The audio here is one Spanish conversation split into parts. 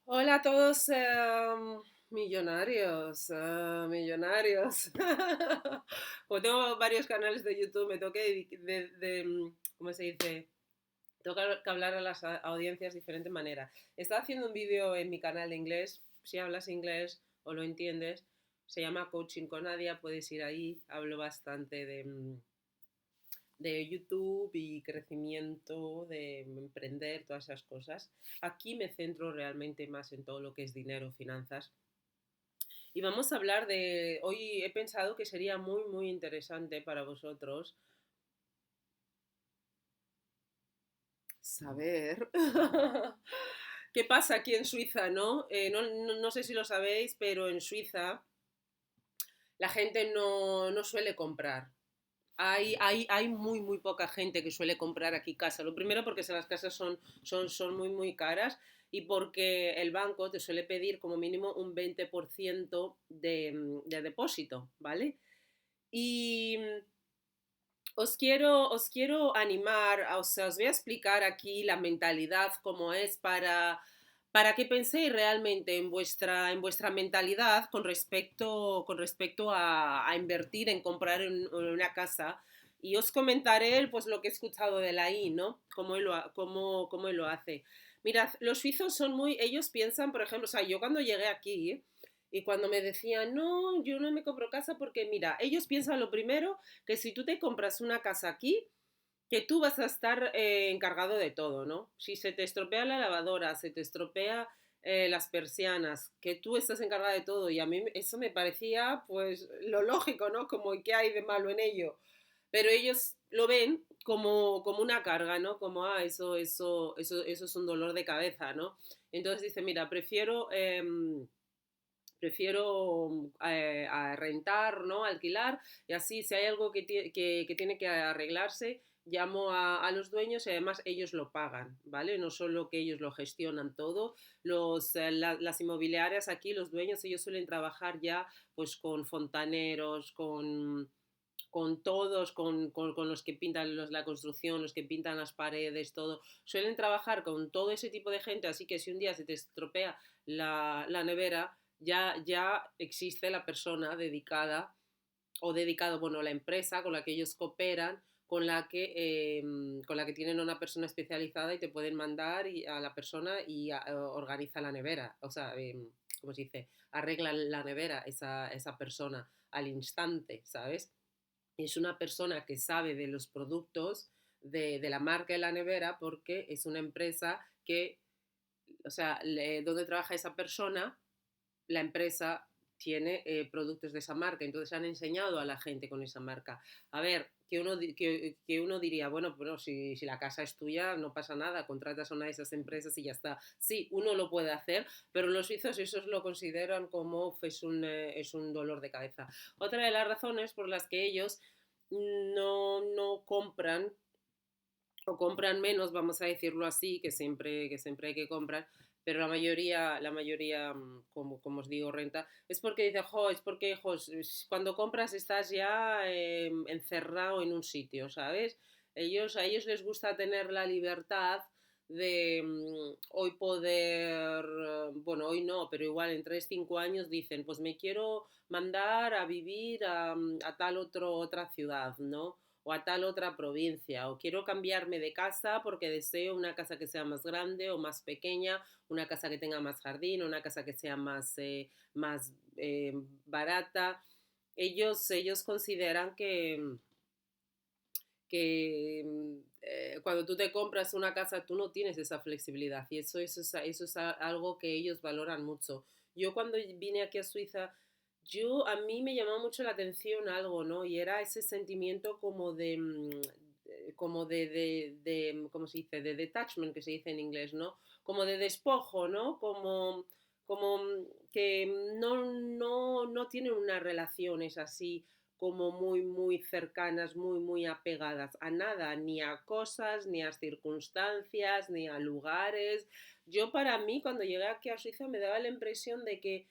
Hola a todos, millonarios, millonarios. Como tengo varios canales de YouTube, me toca ¿cómo se dice? Tengo que hablar a las audiencias de diferente manera. Estaba haciendo un vídeo en mi canal de inglés. Si hablas inglés o lo entiendes, se llama Coaching con Nadia. Puedes ir ahí. Hablo bastante de YouTube y crecimiento, de emprender, todas esas cosas. Aquí me centro realmente más en todo lo que es dinero, finanzas. Y vamos a hablar de, hoy he pensado que sería muy interesante para vosotros saber qué pasa aquí en Suiza, ¿no? No sé si lo sabéis, pero en Suiza la gente no suele comprar. Hay muy poca gente que suele comprar aquí casa. Lo primero porque las casas son muy caras y porque el banco te suele pedir como mínimo un 20% de depósito, ¿vale? Y os quiero animar, o sea, os voy a explicar aquí la mentalidad, cómo es para que penséis realmente en vuestra mentalidad con respecto a invertir, en comprar en una casa. Y os comentaré pues, lo que he escuchado de la I, ¿no? Cómo él lo hace. Mirad, los suizos son muy, ellos piensan, por ejemplo, o sea, yo cuando llegué aquí y cuando me decían, no, yo no me compro casa porque, mira, ellos piensan lo primero que si tú te compras una casa aquí, que tú vas a estar encargado de todo, ¿no? Si se te estropea la lavadora, se te estropea las persianas, que tú estás encargada de todo y a mí eso me parecía pues lo lógico, ¿no? Como qué hay de malo en ello. Pero ellos lo ven como una carga, ¿no? Como, eso es un dolor de cabeza, ¿no? Entonces dice, mira, prefiero a rentar, ¿no? Alquilar, y así si hay algo que tiene que arreglarse, llamo a los dueños y además ellos lo pagan, ¿vale? No solo que ellos lo gestionan todo, las inmobiliarias aquí, los dueños, ellos suelen trabajar ya pues con fontaneros, con todos, con los que pintan la construcción, los que pintan las paredes, todo. Suelen trabajar con todo ese tipo de gente, así que si un día se te estropea la nevera, ya existe la persona dedicada o dedicado, bueno, la empresa con la que ellos cooperan, con la que tienen una persona especializada y te pueden mandar a la persona y organiza la nevera. O sea, ¿cómo se dice? Arregla la nevera esa persona al instante, ¿sabes? Es una persona que sabe de los productos de la marca de la nevera porque es una empresa que, o sea, donde trabaja esa persona, la empresa tiene productos de esa marca, entonces han enseñado a la gente con esa marca. A ver, que uno diría, bueno, pero si la casa es tuya, no pasa nada, contratas a una de esas empresas y ya está. Sí, uno lo puede hacer, pero los suizos eso lo consideran como es un dolor de cabeza. Otra de las razones por las que ellos no compran o compran menos, vamos a decirlo así, que siempre hay que comprar, pero la mayoría, como os digo, renta, es porque dice, jo, es porque, jo, cuando compras estás ya encerrado en un sitio, ¿sabes? A ellos les gusta tener la libertad de hoy poder, bueno, hoy no, pero igual en 3 5 años dicen, pues me quiero mandar a vivir a tal otra ciudad, ¿no? O a tal otra provincia, o quiero cambiarme de casa porque deseo una casa que sea más grande o más pequeña, una casa que tenga más jardín, una casa que sea más barata. Ellos consideran que cuando tú te compras una casa tú no tienes esa flexibilidad y eso es algo que ellos valoran mucho. Yo cuando vine aquí a Suiza, a mí me llamó mucho la atención algo, ¿no? Y era ese sentimiento ¿cómo se dice? De detachment, que se dice en inglés, ¿no? Como de despojo, ¿no? Como que no tienen unas relaciones así como muy cercanas, muy apegadas a nada, ni a cosas, ni a circunstancias, ni a lugares. Yo para mí, cuando llegué aquí a Suiza, me daba la impresión de que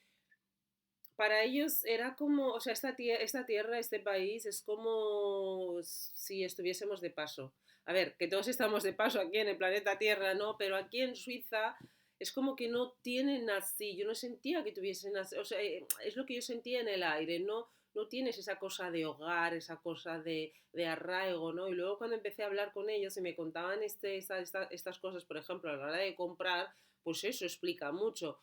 para ellos era como, o sea, esta tierra, este país, es como si estuviésemos de paso. A ver, que todos estamos de paso aquí en el planeta Tierra, ¿no? Pero aquí en Suiza es como que no tienen así, yo no sentía que tuviesen así, o sea, es lo que yo sentía en el aire, no tienes esa cosa de hogar, esa cosa de arraigo, ¿no? Y luego cuando empecé a hablar con ellos y me contaban estas cosas, por ejemplo, a la hora de comprar, pues eso explica mucho.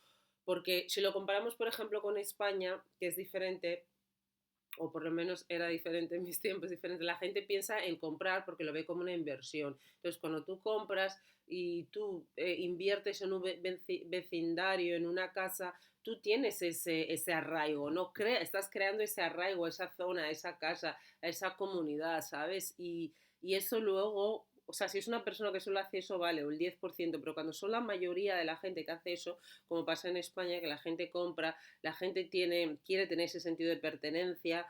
Porque si lo comparamos, por ejemplo, con España, que es diferente, o por lo menos era diferente en mis tiempos, diferente. La gente piensa en comprar porque lo ve como una inversión. Entonces, cuando tú compras y tú inviertes en un vecindario, en una casa, tú tienes ese arraigo, ¿no? Estás creando ese arraigo, esa zona, esa casa, esa comunidad, ¿sabes? Y eso luego, o sea, si es una persona que solo hace eso, vale, o el 10%, pero cuando son la mayoría de la gente que hace eso, como pasa en España, que la gente compra, la gente quiere tener ese sentido de pertenencia,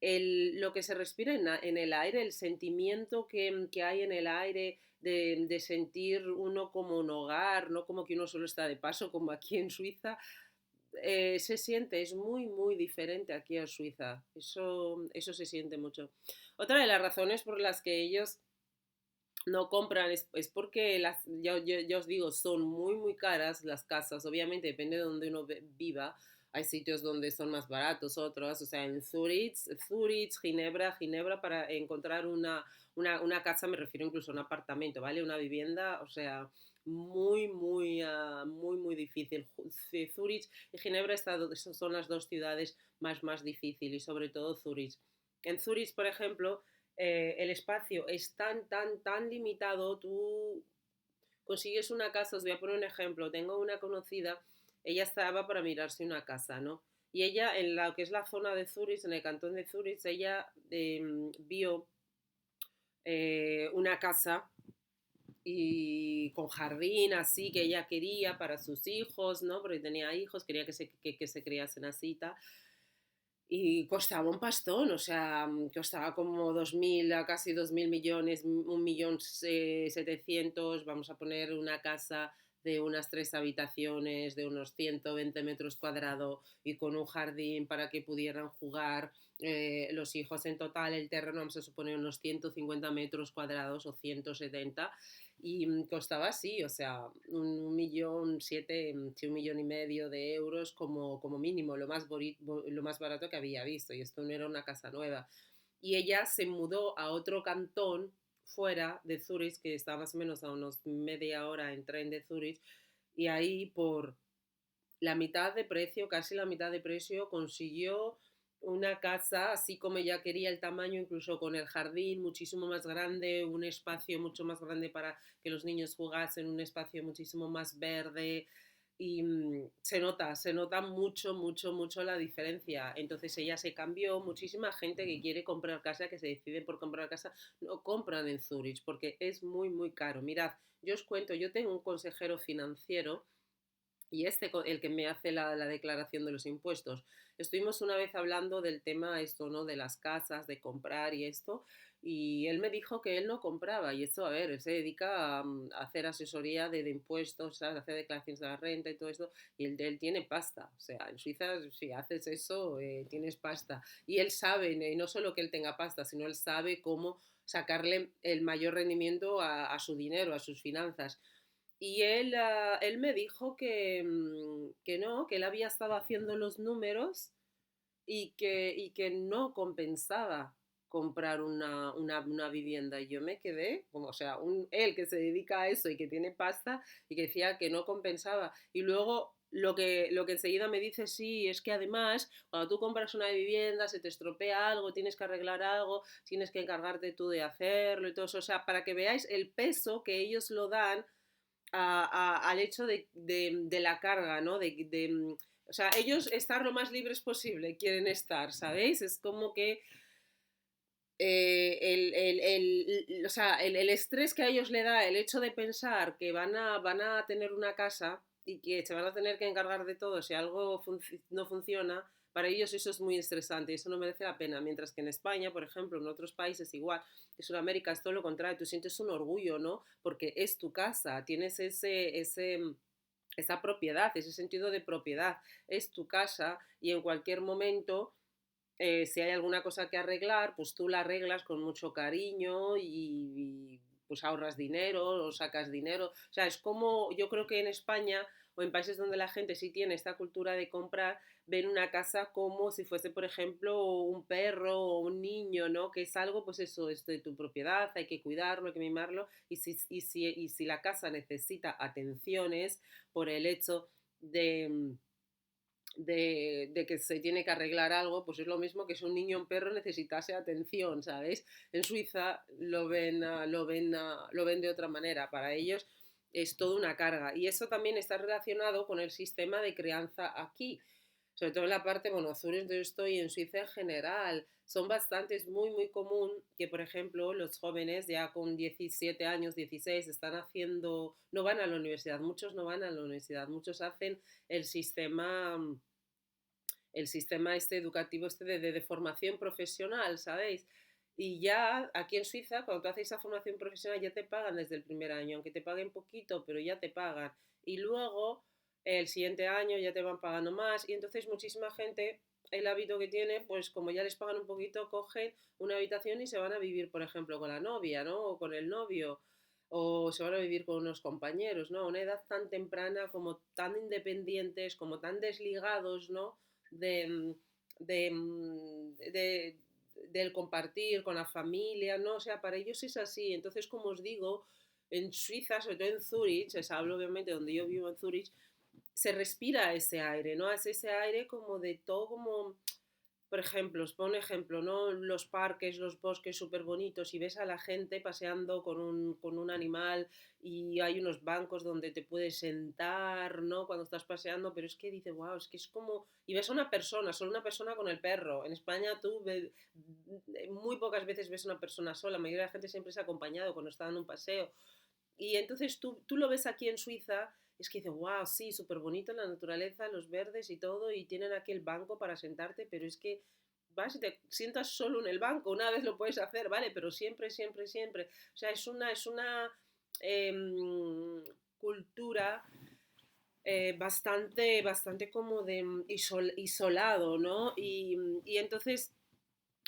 lo que se respira en el aire, el sentimiento que hay en el aire de sentir uno como un hogar, no como que uno solo está de paso, como aquí en Suiza, se siente, es muy, muy diferente aquí a Suiza. Eso se siente mucho. Otra de las razones por las que ellos no compran es porque ya os digo, son muy, muy caras las casas. Obviamente depende de donde uno viva. Hay sitios donde son más baratos, otros. O sea, en Zurich, Ginebra, para encontrar una casa, me refiero incluso a un apartamento, ¿vale? Una vivienda, o sea, muy, muy, muy, muy difícil. Zurich y Ginebra son las dos ciudades más difíciles, y sobre todo Zurich. En Zurich, por ejemplo, el espacio es tan limitado, tú consigues una casa, os voy a poner un ejemplo, tengo una conocida, ella estaba para mirarse una casa, ¿no? Y ella, en lo que es la zona de Zurich, en el cantón de Zurich, ella vio una casa y con jardín así que ella quería para sus hijos, ¿no? Porque tenía hijos, quería que se criasen así, tal. Y costaba un pastón, o sea, costaba como 2.000 a casi 2.000 millones, 1.700.000, vamos a poner una casa de unas 3 habitaciones, de unos 120 metros cuadrados y con un jardín para que pudieran jugar los hijos en total, el terreno vamos a suponer unos 150 metros cuadrados o 170 y costaba así, o sea, 1.700.000, sí, 1.500.000 de euros como mínimo, lo más barato que había visto, y esto no era una casa nueva. Y ella se mudó a otro cantón fuera de Zurich, que está más o menos a unos media hora en tren de Zurich, y ahí por la mitad de precio, casi la mitad de precio, consiguió una casa así como ella quería, el tamaño, incluso con el jardín muchísimo más grande, un espacio mucho más grande para que los niños jugasen, un espacio muchísimo más verde y se nota mucho, mucho, mucho la diferencia. Entonces ella se cambió, muchísima gente que quiere comprar casa, que se decide por comprar casa, no compran en Zurich porque es muy, muy caro. Mirad, yo os cuento, yo tengo un consejero financiero y el que me hace la declaración de los impuestos. Estuvimos una vez hablando del tema esto, ¿no? De las casas, de comprar y esto, y él me dijo que él no compraba, y esto, a ver, él se dedica a hacer asesoría de impuestos, ¿sabes? Hacer declaraciones de la renta y todo esto, y él tiene pasta, o sea, en Suiza si haces eso, tienes pasta, y él sabe, y no solo que él tenga pasta, sino él sabe cómo sacarle el mayor rendimiento a su dinero, a sus finanzas. Y él me dijo que no, que él había estado haciendo los números y que no compensaba comprar una vivienda. Y yo me quedé, como, o sea, él que se dedica a eso y que tiene pasta y que decía que no compensaba. Y luego lo que enseguida me dice, sí, es que además, cuando tú compras una vivienda, se te estropea algo, tienes que arreglar algo, tienes que encargarte tú de hacerlo y todo eso. O sea, para que veáis el peso que ellos lo dan al hecho de la carga, ¿no? O sea, ellos estar lo más libres posible, quieren estar, ¿sabéis? Es como que o sea, el estrés que a ellos le da el hecho de pensar que van a tener una casa y que se van a tener que encargar de todo si algo no funciona, para ellos eso es muy estresante y eso no merece la pena. Mientras que en España, por ejemplo, en otros países igual, en Sudamérica es todo lo contrario, tú sientes un orgullo, ¿no? Porque es tu casa, tienes esa propiedad, ese sentido de propiedad, es tu casa y en cualquier momento si hay alguna cosa que arreglar, pues tú la arreglas con mucho cariño y pues ahorras dinero o sacas dinero. O sea, es como yo creo que en España o en países donde la gente sí tiene esta cultura de comprar, ven una casa como si fuese, por ejemplo, un perro o un niño, ¿no? Que es algo, pues eso, es de tu propiedad, hay que cuidarlo, hay que mimarlo, y si la casa necesita atenciones por el hecho de, de que se tiene que arreglar algo, pues es lo mismo que si un niño o un perro necesitase atención, ¿sabéis? En Suiza lo ven de otra manera, para ellos es toda una carga. Y eso también está relacionado con el sistema de crianza aquí, sobre todo en la parte, bueno, Zurich donde yo estoy, en Suiza en general, son bastantes, muy, muy común que, por ejemplo, los jóvenes ya con 17 años, 16, están haciendo, no van a la universidad, muchos no van a la universidad, muchos hacen el sistema el sistema este educativo este de formación profesional, ¿sabéis? Y ya aquí en Suiza, cuando tú haces esa formación profesional, ya te pagan desde el primer año, aunque te paguen poquito, pero ya te pagan. Y luego el siguiente año ya te van pagando más. Y entonces muchísima gente, el hábito que tiene, pues como ya les pagan un poquito, cogen una habitación y se van a vivir, por ejemplo, con la novia, ¿no? O con el novio. O se van a vivir con unos compañeros, ¿no? A una edad tan temprana, como tan independientes, como tan desligados, ¿no? de, de, de, del compartir con la familia, ¿no? O sea, para ellos es así. Entonces, como os digo, en Suiza, sobre todo en Zurich, es hablo obviamente donde yo vivo en Zurich, se respira ese aire, ¿no? Es ese aire como de todo como por ejemplo, os pongo un ejemplo, ¿no? Los parques, los bosques súper bonitos y ves a la gente paseando con un animal y hay unos bancos donde te puedes sentar, ¿no? Cuando estás paseando, pero es que dices, wow, es que es como... Y ves a una persona, solo una persona con el perro. En España muy pocas veces ves a una persona sola, la mayoría de la gente siempre se ha acompañado cuando está en un paseo. Y entonces tú lo ves aquí en Suiza, es que dices, wow, sí, súper bonito la naturaleza, los verdes y todo, y tienen aquí el banco para sentarte, pero es que vas y te sientas solo en el banco, una vez lo puedes hacer, ¿vale? Pero siempre, siempre, siempre. O sea, es una cultura bastante, bastante como de isolado, ¿no? Y entonces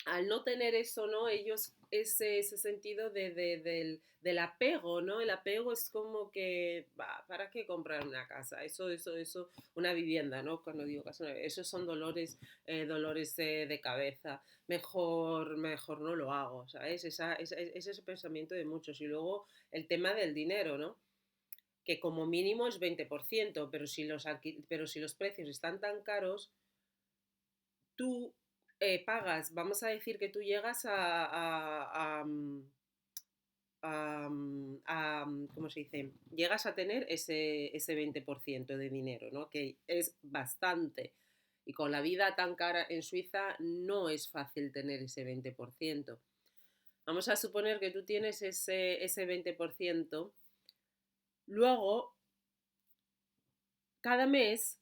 al no tener eso, ¿no? Ellos, ese sentido del apego, ¿no? El apego es como que, bah, ¿para qué comprar una casa? Eso, una vivienda, ¿no? Cuando digo casa, esos son dolores de cabeza. Mejor no lo hago, ¿sabes? Ese es el pensamiento de muchos. Y luego el tema del dinero, ¿no? Que como mínimo es 20%, pero si los precios están tan caros, tú pagas, vamos a decir que tú llegas ¿cómo se dice? Llegas a tener ese 20% de dinero, ¿no? Que es bastante. Y con la vida tan cara en Suiza no es fácil tener ese 20%. Vamos a suponer que tú tienes ese 20%. Luego, cada mes,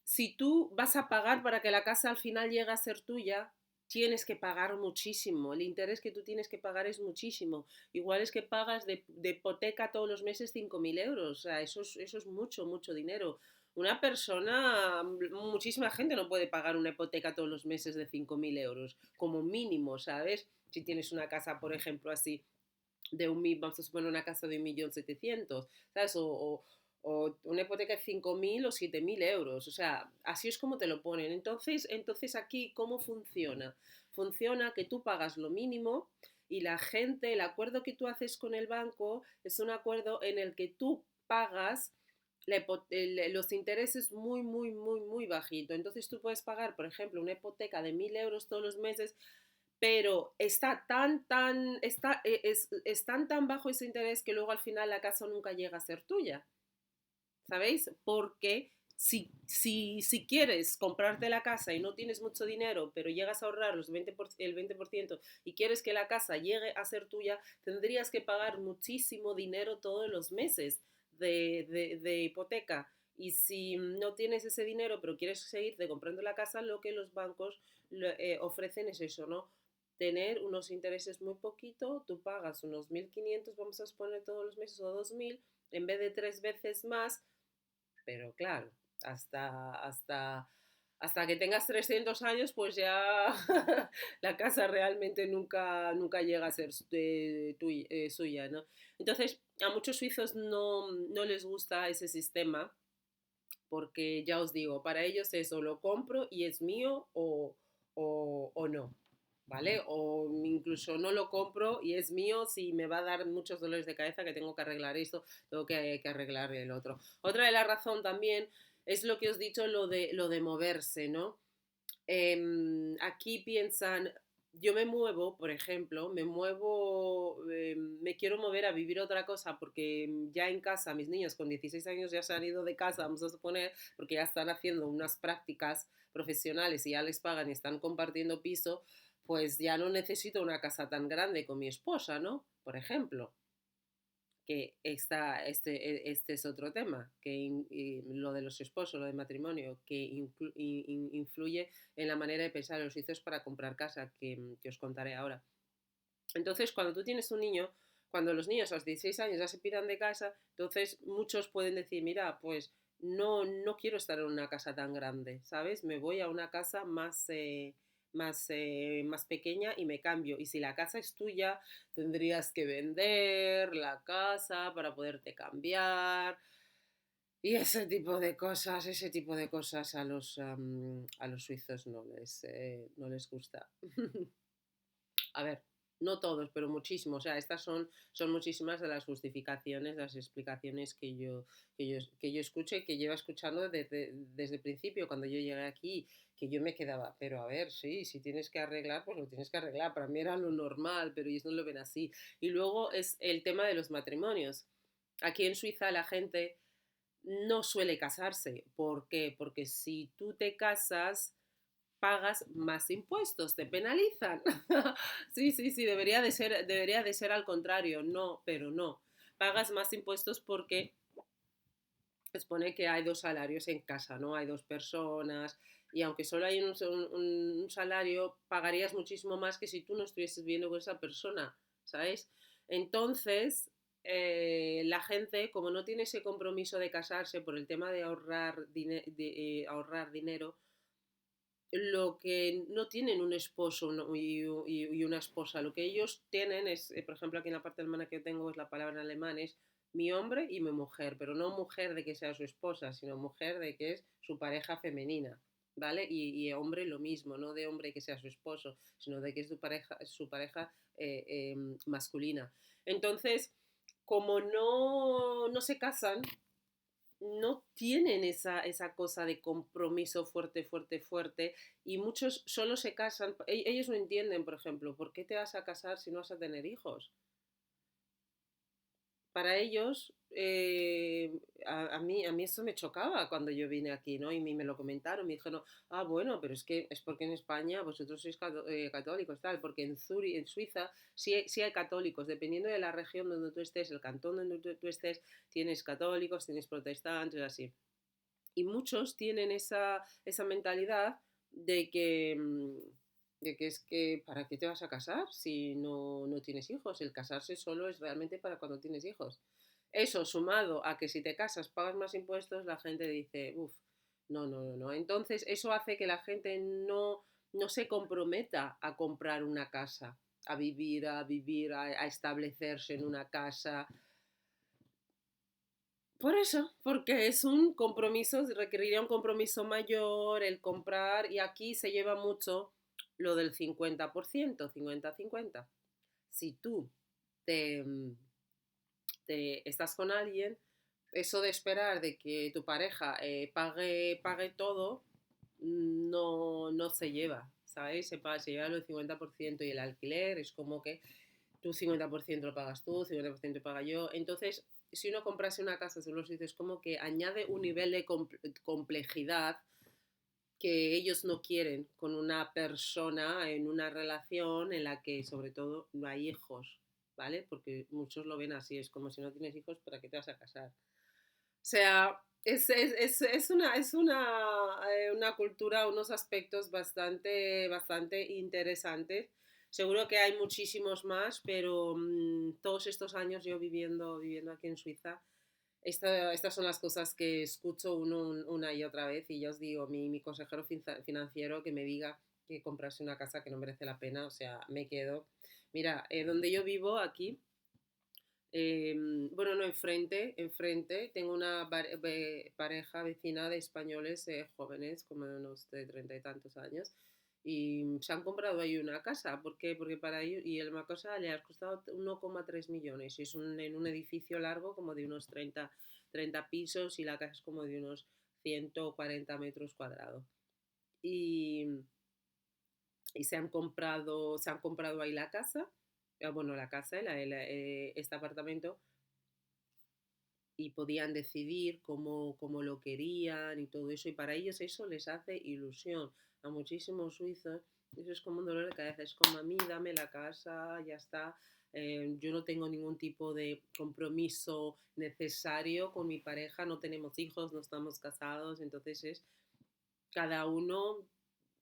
si tú vas a pagar para que la casa al final llegue a ser tuya, tienes que pagar muchísimo. El interés que tú tienes que pagar es muchísimo. Igual es que pagas de hipoteca todos los meses 5.000 euros. O sea, eso es mucho, mucho dinero. Una persona, muchísima gente no puede pagar una hipoteca todos los meses de 5.000 euros, como mínimo, ¿sabes? Si tienes una casa, por ejemplo, así vamos a suponer una casa de 1.700.000, ¿sabes? O una hipoteca de 5.000 o 7.000 euros. O sea, así es como te lo ponen. Entonces aquí, ¿cómo funciona? Funciona que tú pagas lo mínimo y la gente, el acuerdo que tú haces con el banco es un acuerdo en el que tú pagas los intereses muy, muy, muy, muy bajito. Entonces tú puedes pagar, por ejemplo, una hipoteca de 1.000 euros todos los meses, pero es tan bajo ese interés que luego al final la casa nunca llega a ser tuya, ¿sabéis? Porque si quieres comprarte la casa y no tienes mucho dinero, pero llegas a ahorrar el 20% y quieres que la casa llegue a ser tuya, tendrías que pagar muchísimo dinero todos los meses de hipoteca. Y si no tienes ese dinero, pero quieres seguirte comprando la casa, lo que los bancos ofrecen es eso, ¿no? Tener unos intereses muy poquito, tú pagas unos 1.500, vamos a suponer todos los meses, o 2.000, en vez de 3 veces más, pero claro, hasta Hasta que tengas 300 años, pues ya la casa realmente nunca llega a ser suya, ¿no? Entonces, a muchos suizos no les gusta ese sistema porque ya os digo, para ellos es o lo compro y es mío o no, ¿vale? O incluso no lo compro y es mío si me va a dar muchos dolores de cabeza que tengo que arreglar esto, tengo que arreglar el otro. Otra de la razón también es lo que os he dicho, lo de moverse, ¿no? Aquí piensan, yo me muevo, por ejemplo, me quiero mover a vivir otra cosa porque ya en casa, mis niños con 16 años ya se han ido de casa, vamos a suponer, porque ya están haciendo unas prácticas profesionales y ya les pagan y están compartiendo piso, pues ya no necesito una casa tan grande con mi esposa, ¿no? Por ejemplo que este es otro tema, lo de los esposos, lo del matrimonio, que influye en la manera de pensar de los suizos para comprar casa, que os contaré ahora. Entonces, cuando tú tienes un niño, cuando los niños a los 16 años ya se piran de casa, entonces muchos pueden decir, mira, pues no quiero estar en una casa tan grande, ¿sabes? Me voy a una casa más pequeña y me cambio. Y si la casa es tuya, tendrías que vender la casa para poderte cambiar. Y ese tipo de cosas a los suizos no les gusta. A ver, no todos, pero muchísimos. O sea, estas son muchísimas de las justificaciones, las explicaciones que yo escucho y que llevo escuchando desde el principio, cuando yo llegué aquí, que yo me quedaba, pero a ver, sí, si tienes que arreglar, pues lo tienes que arreglar. Para mí era lo normal, pero ellos no lo ven así. Y luego es el tema de los matrimonios. Aquí en Suiza la gente no suele casarse. ¿Por qué? Porque si tú te casas pagas más impuestos, te penalizan. Sí, sí, sí, debería de ser al contrario, no, pero no. Pagas más impuestos porque expone que hay dos salarios en casa, ¿no? Hay dos personas y aunque solo hay un salario, pagarías muchísimo más que si tú no estuvieses viviendo con esa persona, ¿sabes? Entonces, la gente, como no tiene ese compromiso de casarse por el tema de ahorrar dinero, lo que no tienen un esposo y una esposa, lo que ellos tienen es, por ejemplo, aquí en la parte alemana que tengo es la palabra en alemán, es mi hombre y mi mujer, pero no mujer de que sea su esposa, sino mujer de que es su pareja femenina, ¿vale? Y hombre lo mismo, no de hombre que sea su esposo, sino de que es su pareja masculina. Entonces, como no se casan, no tienen esa cosa de compromiso fuerte, fuerte, fuerte, y muchos solo se casan, ellos no entienden, por ejemplo, ¿por qué te vas a casar si no vas a tener hijos? Para ellos, a mí eso me chocaba cuando yo vine aquí, ¿no? Y me lo comentaron, me dijeron, bueno, pero es porque en España vosotros sois católicos, tal, porque en Suiza sí hay católicos, dependiendo de la región donde tú estés, el cantón donde tú estés, tienes católicos, tienes protestantes, así. Y muchos tienen esa mentalidad de que es que, ¿para qué te vas a casar si no tienes hijos? El casarse solo es realmente para cuando tienes hijos. Eso sumado a que si te casas pagas más impuestos, la gente dice, uff, no, no, no, no. Entonces eso hace que la gente no se comprometa a comprar una casa, a vivir, a establecerse en una casa, por eso, porque es un compromiso, requeriría un compromiso mayor el comprar y aquí se lleva mucho lo del 50%, 50-50. Si tú te, estás con alguien, eso de esperar de que tu pareja pague todo, no se lleva, ¿sabes? Se lleva el 50% y el alquiler es como que tú 50% lo pagas tú, 50% paga yo. Entonces, si uno comprase una casa, solo se dice, es como que añade un nivel de complejidad que ellos no quieren con una persona en una relación en la que sobre todo no hay hijos, ¿vale? Porque muchos lo ven así, es como si no tienes hijos, ¿para qué te vas a casar? O sea, es una cultura, unos aspectos bastante, bastante interesantes. Seguro que hay muchísimos más, pero todos estos años yo viviendo aquí en Suiza, estas son las cosas que escucho una y otra vez y ya os digo, mi consejero financiero que me diga que comprarse una casa que no merece la pena, o sea, me quedo. Mira, donde yo vivo aquí, bueno, no enfrente, tengo una pareja vecina de españoles jóvenes, como de unos de treinta y tantos años, y se han comprado ahí una casa. ¿Por qué? Porque para ellos, y el una cosa le ha costado 1,3 millones, y es en un edificio largo como de unos 30 pisos y la casa es como de unos 140 metros cuadrados. Y, y se han comprado ahí la casa, bueno, la casa, este apartamento, y podían decidir cómo lo querían y todo eso. Y para ellos eso les hace ilusión. A muchísimos suizos eso es como un dolor de cabeza. Es como a mí, dame la casa, ya está. Yo no tengo ningún tipo de compromiso necesario con mi pareja, no tenemos hijos, no estamos casados, entonces es cada uno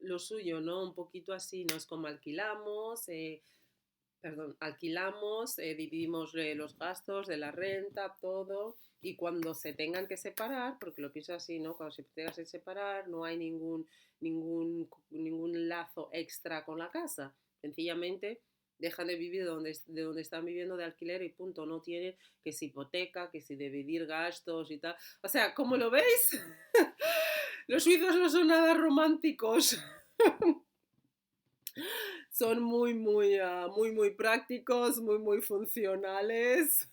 lo suyo, ¿no? Un poquito así, ¿no? Es como alquilamos, dividimos los gastos de la renta, todo, y cuando se tengan que separar, porque lo pienso así, ¿no? Cuando se tengan que separar, no hay ningún lazo extra con la casa. Sencillamente dejan de vivir de donde están viviendo de alquiler y punto. No tienen que si hipoteca, que si dividir gastos y tal. O sea, ¿cómo lo veis? Los suizos no son nada románticos. Son muy prácticos, muy funcionales.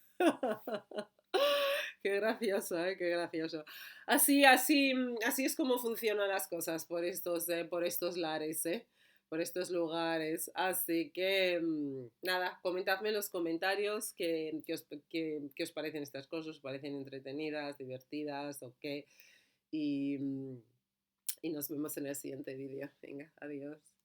Qué gracioso, ¿eh? Qué gracioso. Así es como funcionan las cosas por estos lares, ¿eh? Por estos lugares. Así que, nada, comentadme en los comentarios qué os parecen estas cosas, os parecen entretenidas, divertidas o qué. Y, y nos vemos en el siguiente vídeo. Venga, adiós.